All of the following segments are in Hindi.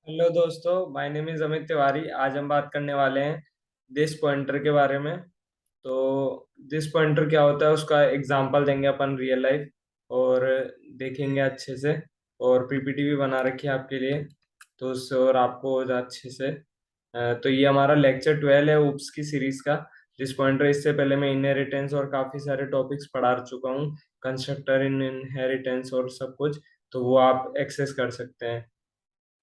हेलो दोस्तों, my name is Amit Tiwari. आज हम बात करने वाले हैं दिस पॉइंटर के बारे में। तो दिस पॉइंटर क्या होता है उसका एग्जांपल देंगे अपन रियल लाइफ, और देखेंगे अच्छे से। और पीपीटी भी बना रखी है आपके लिए, तो उससे और आपको हो जाए अच्छे से। तो ये हमारा लेक्चर 12 है ऊप्स की सीरीज का। दिस पॉइंटर, इससे पहले मैं इनहेरिटेंस और काफी सारे टॉपिक्स पढ़ा चुका हूँ, कंस्ट्रक्टर इन इनहेरिटेंस और सब कुछ। तो वो आप एक्सेस कर सकते हैं।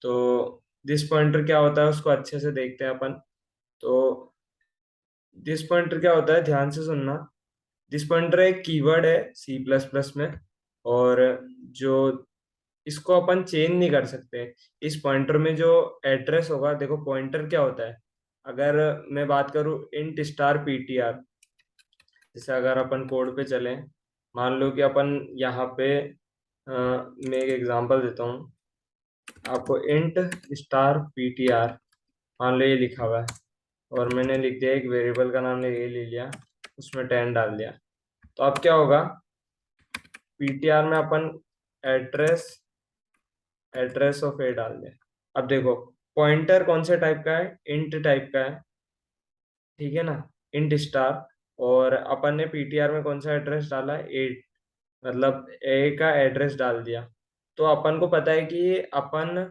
तो दिस पॉइंटर क्या होता है उसको अच्छे से देखते हैं अपन। तो दिस पॉइंटर क्या होता है, ध्यान से सुनना। दिस पॉइंटर एक कीवर्ड है सी प्लस प्लस में, और जो इसको अपन चेंज नहीं कर सकते। इस पॉइंटर में जो एड्रेस होगा, देखो पॉइंटर क्या होता है। अगर मैं बात करूं इंट स्टार पीटीआर, जैसे अगर अपन कोड पे चलें, मान लो कि अपन यहाँ पे मैं एक एग्जांपल देता हूँ आपको। इंट स्टार पीटीआर, मान लो ये लिखा हुआ है, और मैंने लिख दिया एक वेरिएबल का नाम ये ले लिया, उसमें 10 डाल दिया। तो अब क्या होगा, पीटीआर में अपन एड्रेस एड्रेस ऑफ ए डाल दें। अब देखो, पॉइंटर कौन से टाइप का है, इंट टाइप का है, ठीक है ना, इंट स्टार। और अपन ने पीटीआर में कौन सा एड्रेस डाला है, 8, मतलब ए का एड्रेस डाल दिया। तो अपन को पता है कि अपन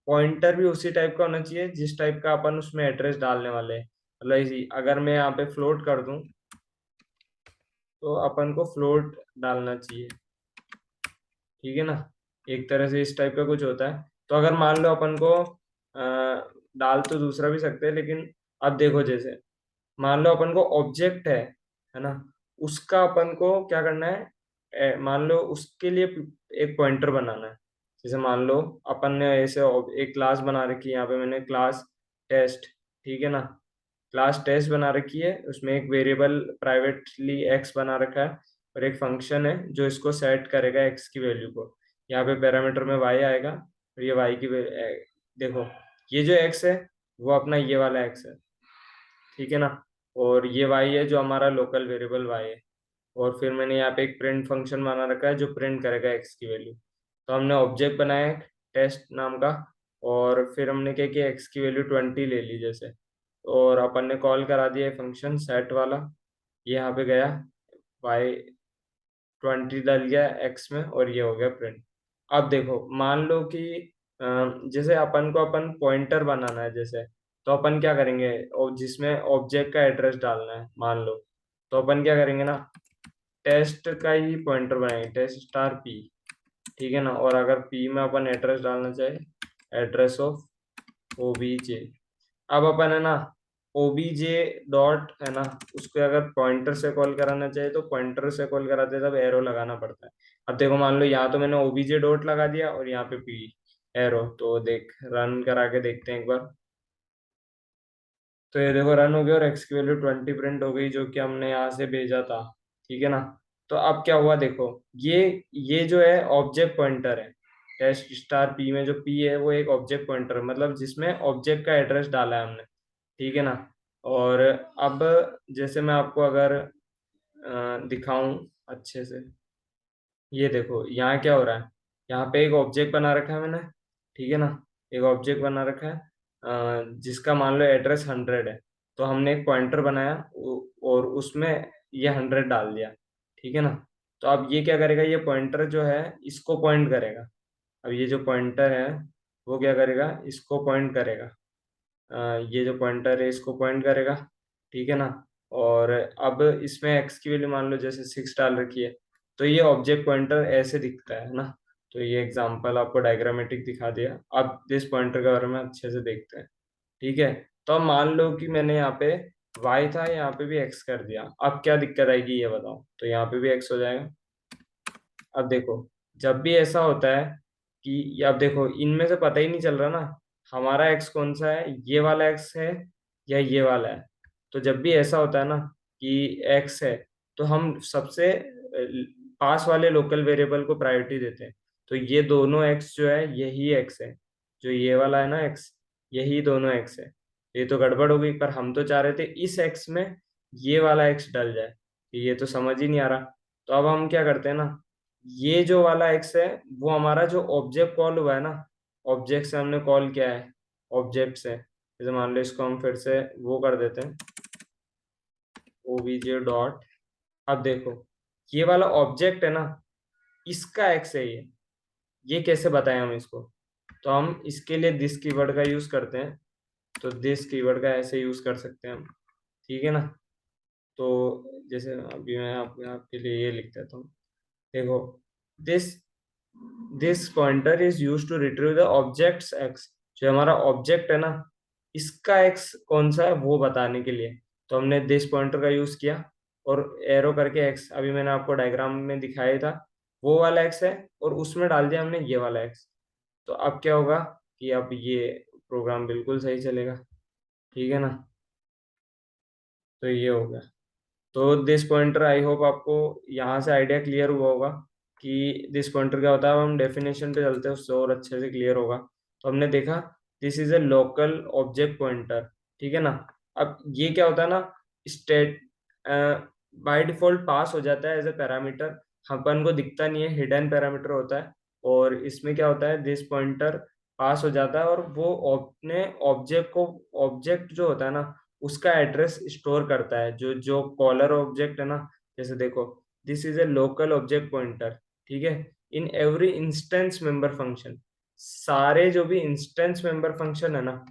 पॉइंटर भी उसी टाइप का होना चाहिए जिस टाइप का अपन उसमें एड्रेस डालने वाले हैं। मतलब अगर मैं यहाँ पे फ्लोट कर दूं, तो अपन को फ्लोट डालना चाहिए, ठीक है ना। एक तरह से इस टाइप का कुछ होता है। तो अगर मान लो अपन को डाल तो दूसरा भी सकते हैं, लेकिन अब देखो, जैसे मान लो अपन को ऑब्जेक्ट है ना, उसका अपन को क्या करना है, मान लो उसके लिए एक पॉइंटर बनाना है। जैसे मान लो अपन ने ऐसे एक क्लास बना रखी है, यहाँ पे मैंने क्लास टेस्ट, ठीक है ना, क्लास टेस्ट बना रखी है। उसमें एक वेरिएबल प्राइवेटली एक्स बना रखा है, और एक फंक्शन है जो इसको सेट करेगा एक्स की वैल्यू को। यहाँ पे पैरामीटर में वाई आएगा, और ये वाई की देखो, ये जो एक्स है वो अपना ये वाला एक्स है, ठीक है ना। और ये वाई है जो हमारा लोकल वेरिएबल वाई है। और फिर मैंने यहाँ पे एक प्रिंट फंक्शन बना रखा है जो प्रिंट करेगा एक्स की वैल्यू। तो हमने ऑब्जेक्ट बनाया एक टेस्ट नाम का, और फिर हमने क्या किया, एक्स की वैल्यू 20 ले ली जैसे। और अपन ने कॉल करा दिया फंक्शन सेट वाला, ये यहाँ पे गया, वाई 20 डाल गया एक्स में, और ये हो गया प्रिंट। अब देखो, मान लो कि जैसे अपन को अपन पॉइंटर बनाना है जैसे, तो अपन क्या करेंगे, और जिसमें ऑब्जेक्ट का एड्रेस डालना है मान लो, तो अपन क्या करेंगे ना, टेस्ट का ही पॉइंटर बनाएंगे, टेस्ट स्टार पी, ठीक है ना। और अगर पी में अपन एड्रेस डालना चाहे, एड्रेस ऑफ ओबीजे। अब अपन है ना, ओबीजे डॉट है ना, उसको अगर पॉइंटर से कॉल कराना चाहिए तो पॉइंटर से कॉल कराते हैं, तब एरो लगाना पड़ता है। अब देखो, मान लो यहाँ तो मैंने ओबीजे डॉट लगा दिया, और यहाँ पे पी एरो। तो देख, रन करा के देखते हैं एक बार। तो ये देखो रन हो गया, और एक्स की वैल्यू 20 प्रिंट हो गई, जो कि हमने यहाँ से भेजा था, ठीक है ना। तो अब क्या हुआ देखो, ये ये जो है ऑब्जेक्ट पॉइंटर है। टेस्ट स्टार पी में जो पी है वो एक ऑब्जेक्ट पॉइंटर है, मतलब जिसमें ऑब्जेक्ट का एड्रेस डाला है हमने, ठीक है ना। और अब जैसे मैं आपको अगर दिखाऊं अच्छे से, ये देखो यहाँ क्या हो रहा है। यहाँ पे एक ऑब्जेक्ट बना रखा है मैंने, ठीक है ना, एक ऑब्जेक्ट बना रखा है जिसका मान लो एड्रेस 100 है। तो हमने एक पॉइंटर बनाया, और उसमें ये 100 डाल दिया, ठीक है ना। तो अब ये क्या करेगा, ये पॉइंटर जो है इसको पॉइंट करेगा। अब ये जो पॉइंटर है वो क्या करेगा, इसको पॉइंट करेगा। ये जो पॉइंटर है इसको पॉइंट करेगा, ठीक है ना। और अब इसमें एक्स की वैल्यू मान लो जैसे 6 डाल रखी है, तो ये ऑब्जेक्ट पॉइंटर ऐसे दिखता है ना। तो ये एग्जांपल आपको डायग्रामेटिक दिखा दिया। अब दिस पॉइंटर के बारे में अच्छे से देखते हैं, ठीक है। तो अब मान लो कि मैंने यहाँ पे y था, यहाँ पे भी x कर दिया। अब क्या दिक्कत आएगी ये बताओ, तो यहाँ पे भी x हो जाएगा। अब देखो, जब भी ऐसा होता है कि, अब देखो इनमें से पता ही नहीं चल रहा ना हमारा एक्स कौन सा है, ये वाला एक्स है या ये वाला है। तो जब भी ऐसा होता है ना कि एक्स है, तो हम सबसे पास वाले लोकल वेरिएबल को प्रायोरिटी देते हैं। तो ये दोनों एक्स जो है यही एक्स है, जो ये वाला है ना एक्स, यही दोनों एक्स है। ये तो गड़बड़ हो गई, पर हम तो चाह रहे थे इस एक्स में ये वाला एक्स डल जाए। ये तो समझ ही नहीं आ रहा। तो अब हम क्या करते हैं ना, ये जो वाला एक्स है वो हमारा जो ऑब्जेक्ट कॉल हुआ है ना, ऑब्जेक्ट से हमने कॉल किया है, ऑब्जेक्ट्स हैं। जैसे मान लो इसको हम फिर से वो कर देते हैं, obj डॉट। अब देखो ये वाला ऑब्जेक्ट है ना, इसका एक्स है ये कैसे बताएं हम इसको? तो हम इसके लिए दिस कीवर्ड का यूज करते हैं। तो दिस कीवर्ड का ऐसे यूज कर सकते हैं हम, ठीक है ना। तो जैसे अभी मैं आपके लिए ये लिख देता हूँ। देखो, this this pointer is use to retrieve the objects X. जो हमारा ऑब्जेक्ट है ना, इसका एक्स कौन सा है वो बताने के लिए तो हमने दिस पॉइंटर का यूज किया। और एरो करके एक्स, अभी मैंने आपको डायग्राम में दिखाया था, वो वाला एक्स है, और उसमें डाल दिया हमने ये वाला एक्स। तो अब क्या होगा कि अब ये प्रोग्राम बिल्कुल सही चलेगा, ठीक है ना। तो ये हो गया। तो दिस पॉइंटर, आई होप आपको यहाँ से आइडिया क्लियर हुआ होगा कि दिस पॉइंटर क्या होता है। अब हम डेफिनेशन पे चलते हैं, उससे और अच्छे से क्लियर होगा। तो हमने देखा this is a local object pointer, ठीक है ना। अब ये क्या होता है ना, स्टेट बाय डिफॉल्ट पास हो जाता है एज ए पैरामीटर, अपन को दिखता नहीं है, हिडन पैरामीटर होता है। और इसमें क्या होता है, दिस पॉइंटर पास हो जाता है और वो अपने ऑब्जेक्ट को, ऑब्जेक्ट जो होता है ना उसका एड्रेस स्टोर करता है, जो जो कॉलर ऑब्जेक्ट है ना। जैसे देखो, this is a local object pointer, ठीक है, in every instance member function. सारे जो भी इंस्टेंस मेंबर फंक्शन है ना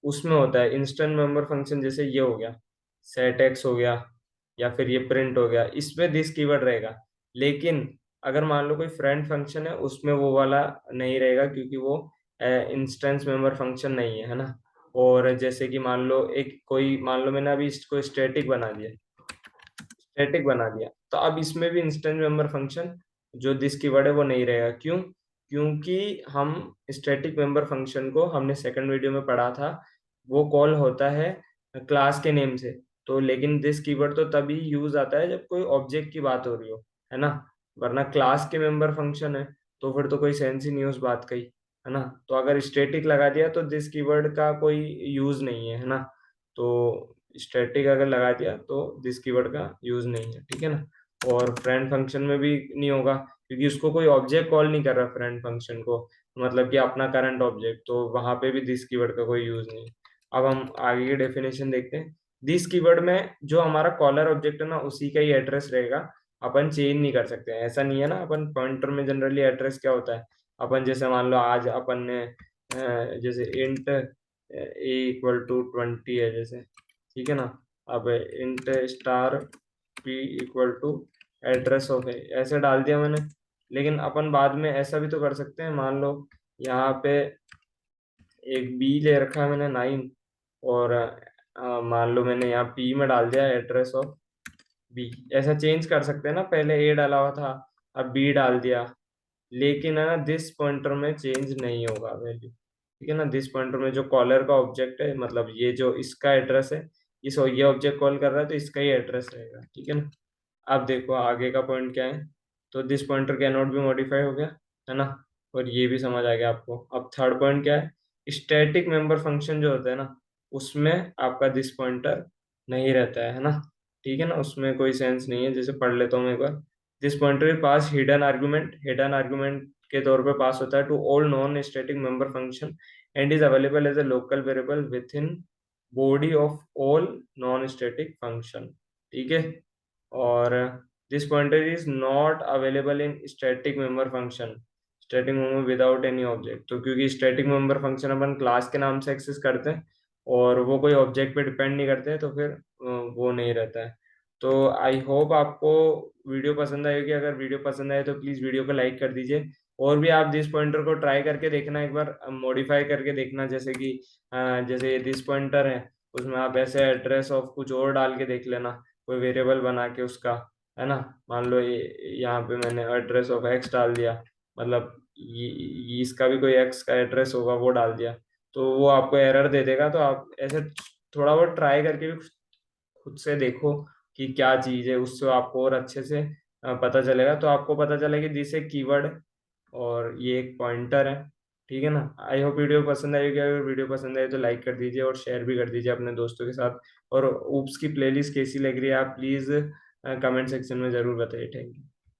उसमें होता है इंस्टेंस मेंबर फंक्शन। जैसे ये हो गया सेट एक्स हो गया, या फिर ये प्रिंट हो गया, इसमें दिस कीवर्ड रहेगा। लेकिन अगर मान लो कोई फ्रेंड फंक्शन है उसमें वो वाला नहीं रहेगा, क्योंकि वो इंस्टेंस मेंबर फंक्शन नहीं है, है ना। और जैसे कि मान लो एक कोई, मान लो मैंने अभी इसको स्टैटिक बना दिया, स्टैटिक बना दिया, तो अब इसमें भी इंस्टेंस मेंबर फंक्शन जो दिस कीवर्ड है वो नहीं रहेगा। क्यों? क्योंकि हम स्टैटिक मेंबर फंक्शन को हमने सेकंड वीडियो में पढ़ा था, वो कॉल होता है क्लास के नेम से। तो लेकिन दिस कीवर्ड तो तभी यूज आता है जब कोई ऑब्जेक्ट की बात हो रही हो, है ना। वरना क्लास के मेंबर फंक्शन है तो फिर तो कोई सेंस ही नहीं उस बात का ही, है ना। तो अगर स्टैटिक लगा दिया तो दिस कीवर्ड का कोई यूज नहीं है, है ना। तो स्टैटिक अगर लगा दिया तो दिस कीवर्ड का यूज नहीं है, ठीक है ना। और फ्रेंड फंक्शन में भी नहीं होगा, क्योंकि उसको कोई ऑब्जेक्ट कॉल नहीं कर रहा फ्रेंड फंक्शन को, मतलब कि अपना करंट ऑब्जेक्ट, तो वहां पे भी दिस कीवर्ड का कोई यूज नहीं है। अब हम आगे की डेफिनेशन देखते हैं। दिस कीवर्ड में जो हमारा कॉलर ऑब्जेक्ट है ना उसी का ही एड्रेस रहेगा, अपन चेंज नहीं कर सकते हैं। ऐसा नहीं है ना, अपन पॉइंटर में जनरली एड्रेस क्या होता है, अपन जैसे मान लो आज अपन ने जैसे इंट A = 20 है जैसे, ठीक है ना। अब int star p = address of है, ऐसे डाल दिया मैंने। लेकिन अपन बाद में ऐसा भी तो कर सकते हैं, मान लो यहाँ पे एक b ले रखा है मैंने 9, और मान लो मैंने यहाँ p में डाल दिया एड्रेस ऑफ b। ऐसा चेंज कर सकते हैं ना, पहले a डाला हुआ था, अब b डाल दिया। लेकिन है ना दिस पॉइंटर में चेंज नहीं होगा वैल्यू, ठीक है ना। दिस पॉइंटर में जो कॉलर का ऑब्जेक्ट है, मतलब ये जो इसका एड्रेस है, इस ये ऑब्जेक्ट कॉल कर रहा है तो इसका ही एड्रेस रहेगा, ठीक है ना। अब देखो आगे का पॉइंट क्या है। तो this pointer can not be modify हो गया, है ना। और ये भी समझ आ गया आपको। अब थर्ड पॉइंट क्या है, स्टैटिक मेंबर फंक्शन जो होता है ना उसमें आपका दिस पॉइंटर नहीं रहता है ना, ठीक है ना। उसमें कोई सेंस नहीं है। जैसे पढ़ लेता हूँ मैं एक बार। This pointer pass hidden argument, hidden argument के तौर पे पास होता है to all non static member function and is available as a local variable with in body of all non static function, ठीक है। और this pointer is not available in static member function, static member without any object. तो क्योंकि स्टैटिक मेंबर फंक्शन अपन क्लास के नाम से एक्सेस करते हैं और वो कोई ऑब्जेक्ट पे डिपेंड नहीं करते हैं, तो फिर वो नहीं रहता है। तो आई होप आपको वीडियो पसंद आएगी। अगर वीडियो पसंद आए तो प्लीज़ वीडियो को लाइक कर दीजिए। और भी आप दिस पॉइंटर को ट्राई करके देखना, एक बार मॉडिफाई करके देखना। जैसे कि जैसे ये दिस पॉइंटर है, उसमें आप ऐसे एड्रेस ऑफ कुछ और डाल के देख लेना, कोई वेरिएबल बना के उसका, है ना। मान लो ये यहाँ पे मैंने एड्रेस ऑफ एक्स डाल दिया, मतलब ये इसका भी कोई एक्स का एड्रेस होगा वो डाल दिया, तो वो आपको एरर दे देगा। तो आप ऐसे थोड़ा बहुत ट्राई करके भी खुद से देखो कि क्या चीज़ है, उससे आपको और अच्छे से पता चलेगा। तो आपको पता चलेगा कि दिस एक कीवर्ड और ये एक पॉइंटर है, ठीक है ना। आई होप वीडियो पसंद आएगी। अगर वीडियो पसंद आए तो लाइक कर दीजिए और शेयर भी कर दीजिए अपने दोस्तों के साथ। और ऊप्स की प्लेलिस्ट कैसी लग रही है आप प्लीज़ कमेंट सेक्शन में ज़रूर बताइए। Thank you.